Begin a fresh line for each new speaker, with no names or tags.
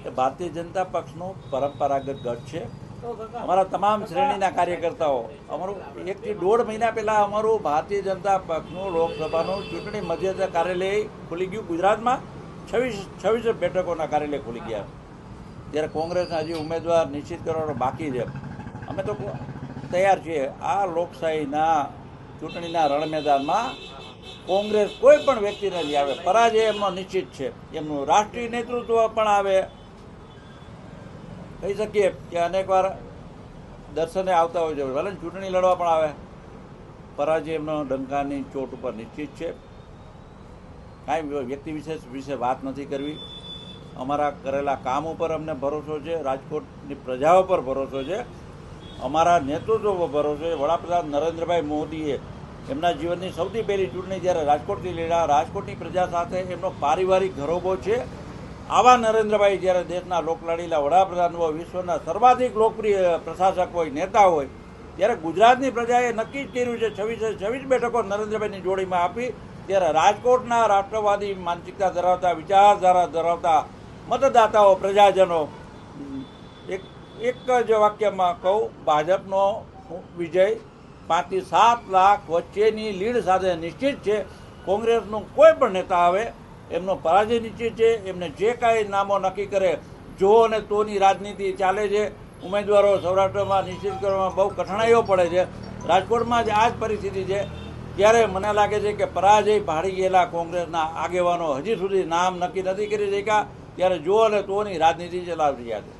એ ભારતીય જનતા પક્ષનો પરંપરાગત ગઢ છે. અમારા તમામ શ્રેણીના કાર્યકર્તાઓ અમારું 1 થી 1.5 મહિના પહેલાં અમારું ભારતીય જનતા પક્ષનું લોકસભાનું ચૂંટણી મધ્યસ્થ કાર્યાલય ખુલી ગયું. ગુજરાતમાં 26 બેઠકોના કાર્યાલય ખુલી ગયા. ત્યારે કોંગ્રેસના હજી ઉમેદવાર નિશ્ચિત કરવાનો બાકી છે. અમે તો તૈયાર છીએ. આ લોકશાહીના ચૂંટણીના રણ મેદાનમાં કોંગ્રેસ કોઈ પણ વ્યક્તિને નહીં આવે. પરાજય એમનો નિશ્ચિત છે. એમનું રાષ્ટ્રીય નેતૃત્વ પણ આવે. કહી શકીએ કે અનેકવાર દર્શને આવતા હોય છે, ભલે ચૂંટણી લડવા પણ આવે. પરાજય એમનો ડંકાની ચોટ ઉપર નિશ્ચિત છે. કાંઈ વ્યક્તિ વિશે વાત નથી કરવી. અમારા કરેલા કામ ઉપર અમને ભરોસો છે. રાજકોટની પ્રજાઓ પર ભરોસો છે. અમારા નેતૃત્વ પર ભરોસો છે. વડાપ્રધાન નરેન્દ્રભાઈ મોદીએ એમના જીવનની સૌથી પહેલી ચૂંટણી જ્યારે રાજકોટથી લડ્યા, રાજકોટની પ્રજા સાથે એમનો પારિવારિક ઘરોબો છે. આવા નરેન્દ્રભાઈ જ્યારે દેશના લોકલાડીલા વડાપ્રધાન હોય, વિશ્વના સર્વાધિક લોકપ્રિય પ્રશાસક હોય, નેતા હોય, ત્યારે ગુજરાતની પ્રજાએ નક્કી જ કર્યું છે 26 બેઠકો નરેન્દ્રભાઈની જોડીમાં આપી. ત્યારે રાજકોટના રાષ્ટ્રવાદી માનસિકતા ધરાવતા, વિચારધારા ધરાવતા મતદાતાઓ, પ્રજાજનો એક જ વાક્યમાં કહું, ભાજપનો વિજય 5 થી 7 લાખ વચ્ચેની લીડ સાથે નિશ્ચિત છે. કોંગ્રેસનું કોઈ પણ નેતા આવે એમનો પરાજય નિશ્ચિત છે. એમને જે કાંઈ નામો નક્કી કરે, જો અને તોની રાજનીતિ ચાલે છે. ઉમેદવારો સૌરાષ્ટ્રમાં નિશ્ચિત કરવામાં બહુ કઠણાઈઓ પડે છે. રાજકોટમાં જ આ જ પરિસ્થિતિ છે. ત્યારે મને લાગે છે કે પરાજય ભાળી ગયેલા કોંગ્રેસના આગેવાનો હજી સુધી નામ નક્કી નથી કરી શક્યા. ત્યારે જો અને તોની રાજનીતિ ચલાવી રહ્યા છે.